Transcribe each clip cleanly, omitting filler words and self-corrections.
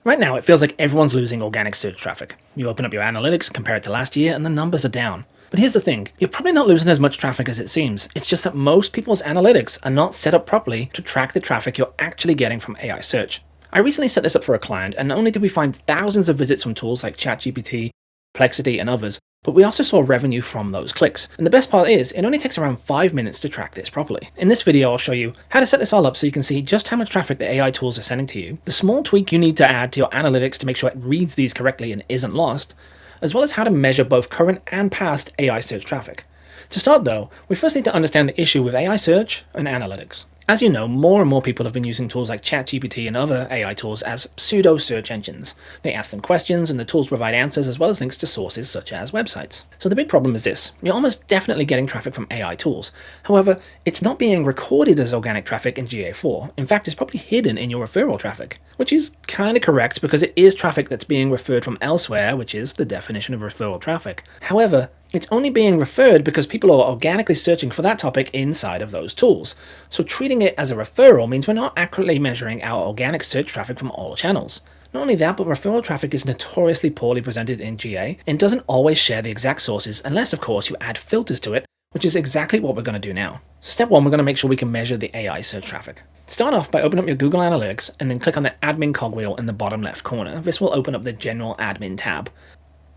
Right now, it feels like everyone's losing organic search traffic. You open up your analytics, compare it to last year, and the numbers are down. But here's the thing, you're probably not losing as much traffic as it seems. It's just that most people's analytics are not set up properly to track the traffic you're actually getting from AI search. I recently set this up for a client, and not only did we find thousands of visits from tools like ChatGPT, Perplexity, and others, but we also saw revenue from those clicks. And the best part is, it only takes around 5 minutes to track this properly. In this video, I'll show you how to set this all up so you can see just how much traffic the AI tools are sending to you, the small tweak you need to add to your analytics to make sure it reads these correctly and isn't lost, as well as how to measure both current and past AI search traffic. To start though, we first need to understand the issue with AI search and analytics. As you know, more and more people have been using tools like ChatGPT and other AI tools as pseudo search engines. They ask them questions and the tools provide answers as well as links to sources such as websites. So the big problem is this, you're almost definitely getting traffic from AI tools. However, it's not being recorded as organic traffic in GA4. In fact, it's probably hidden in your referral traffic, which is kind of correct because it is traffic that's being referred from elsewhere, which is the definition of referral traffic. However, it's only being referred because people are organically searching for that topic inside of those tools. So treating it as a referral means we're not accurately measuring our organic search traffic from all channels. Not only that, but referral traffic is notoriously poorly presented in GA and doesn't always share the exact sources unless, of course, you add filters to it, which is exactly what we're going to do now. So step one, we're going to make sure we can measure the AI search traffic. Start off by opening up your Google Analytics and then click on the admin cogwheel in the bottom left corner. This will open up the general admin tab.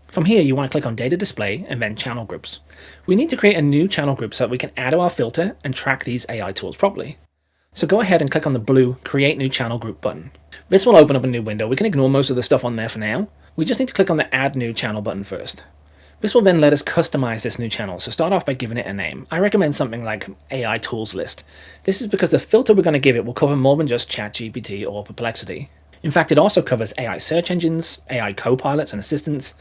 From here, you want to click on Data Display and then Channel Groups. We need to create a new channel group so that we can add our filter and track these AI tools properly. So go ahead and click on the blue Create New Channel Group button. This will open up a new window. We can ignore most of the stuff on there for now. We just need to click on the Add New Channel button first. This will then let us customize this new channel, so start off by giving it a name. I recommend something like AI Tools List. This is because the filter we're going to give it will cover more than just ChatGPT or Perplexity. In fact, it also covers AI search engines, AI co-pilots and assistants,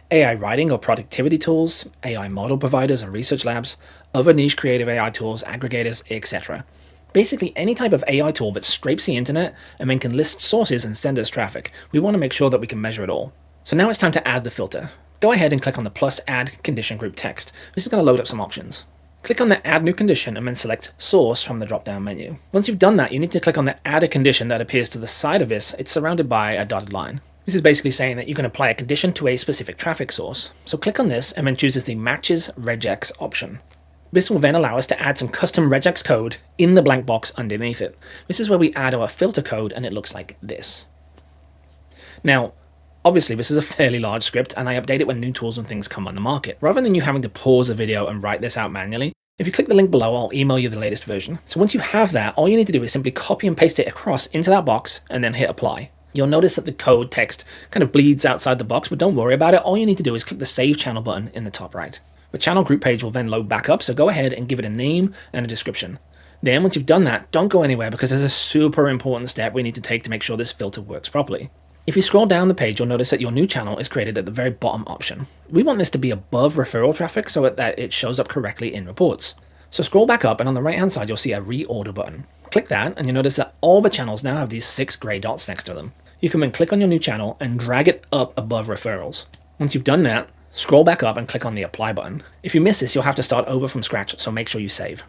AI writing or productivity tools, AI model providers and research labs, other niche creative AI tools, aggregators, etc. Basically, any type of AI tool that scrapes the internet and then can list sources and send us traffic. We want to make sure that we can measure it all. So now it's time to add the filter. Go ahead and click on the plus add condition group text. This is going to load up some options. Click on the add new condition and then select source from the drop down menu. Once you've done that, you need to click on the add a condition that appears to the side of this. It's surrounded by a dotted line. This is basically saying that you can apply a condition to a specific traffic source. So click on this and then chooses the matches regex option. This will then allow us to add some custom regex code in the blank box underneath it. This is where we add our filter code and it looks like this. Now, obviously this is a fairly large script and I update it when new tools and things come on the market. Rather than you having to pause the video and write this out manually, if you click the link below, I'll email you the latest version. So once you have that, all you need to do is simply copy and paste it across into that box and then hit apply. You'll notice that the code text kind of bleeds outside the box, but don't worry about it. All you need to do is click the Save Channel button in the top right. The channel group page will then load back up, so go ahead and give it a name and a description. Then once you've done that, don't go anywhere because there's a super important step we need to take to make sure this filter works properly. If you scroll down the page, you'll notice that your new channel is created at the very bottom option. We want this to be above referral traffic so that it shows up correctly in reports. So scroll back up and on the right hand side, you'll see a reorder button. Click that and you'll notice that all the channels now have these 6 gray dots next to them. You can then click on your new channel and drag it up above referrals. Once you've done that, scroll back up and click on the apply button. If you miss this, you'll have to start over from scratch, so make sure you save.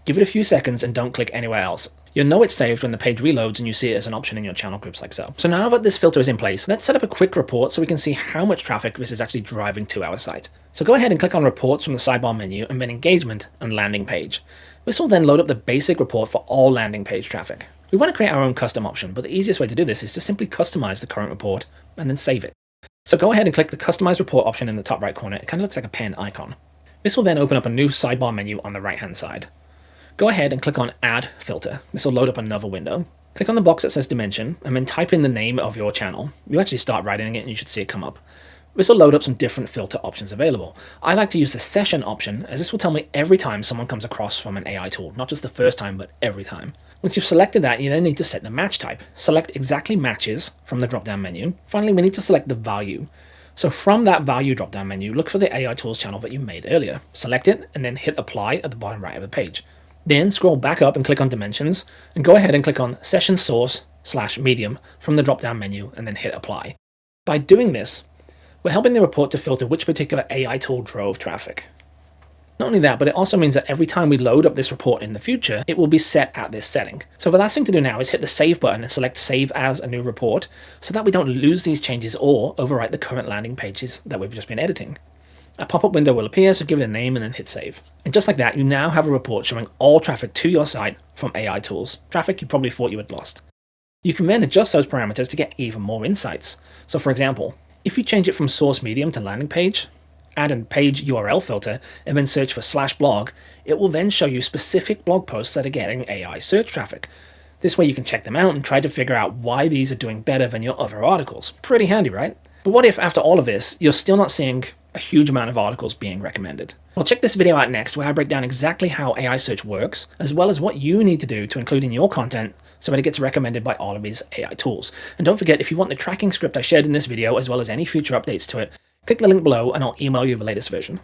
Give it a few seconds and don't click anywhere else. You'll know it's saved when the page reloads and you see it as an option in your channel groups like so. So now that this filter is in place, let's set up a quick report so we can see how much traffic this is actually driving to our site. So go ahead and click on reports from the sidebar menu and then engagement and landing page. This will then load up the basic report for all landing page traffic. We want to create our own custom option, but the easiest way to do this is to simply customize the current report and then save it. So go ahead and click the customize report option in the top right corner. It kind of looks like a pen icon. This will then open up a new sidebar menu on the right hand side. Go ahead and click on add filter. This will load up another window. Click on the box that says dimension and then type in the name of your channel. You actually start writing it and you should see it come up. This will load up some different filter options available. I like to use the session option as this will tell me every time someone comes across from an AI tool, not just the first time, but every time. Once you've selected that, you then need to set the match type. Select exactly matches from the drop-down menu. Finally, we need to select the value. So from that value drop-down menu, look for the AI tools channel that you made earlier. Select it and then hit apply at the bottom right of the page. Then scroll back up and click on dimensions and go ahead and click on session source/medium from the drop-down menu and then hit apply. By doing this, we're helping the report to filter which particular AI tool drove traffic. Not only that, but it also means that every time we load up this report in the future, it will be set at this setting. So the last thing to do now is hit the save button and select save as a new report so that we don't lose these changes or overwrite the current landing pages that we've just been editing. A pop-up window will appear, so give it a name and then hit save. And just like that, you now have a report showing all traffic to your site from AI tools, traffic you probably thought you had lost. You can then adjust those parameters to get even more insights. So for example, if you change it from source medium to landing page, add a page URL filter, and then search for /blog, it will then show you specific blog posts that are getting AI search traffic. This way you can check them out and try to figure out why these are doing better than your other articles. Pretty handy, right? But what if after all of this, you're still not seeing a huge amount of articles being recommended? Well, check this video out next where I break down exactly how AI search works, as well as what you need to do to include in your content so that it gets recommended by all of these AI tools. And don't forget, if you want the tracking script I shared in this video, as well as any future updates to it, click the link below and I'll email you the latest version.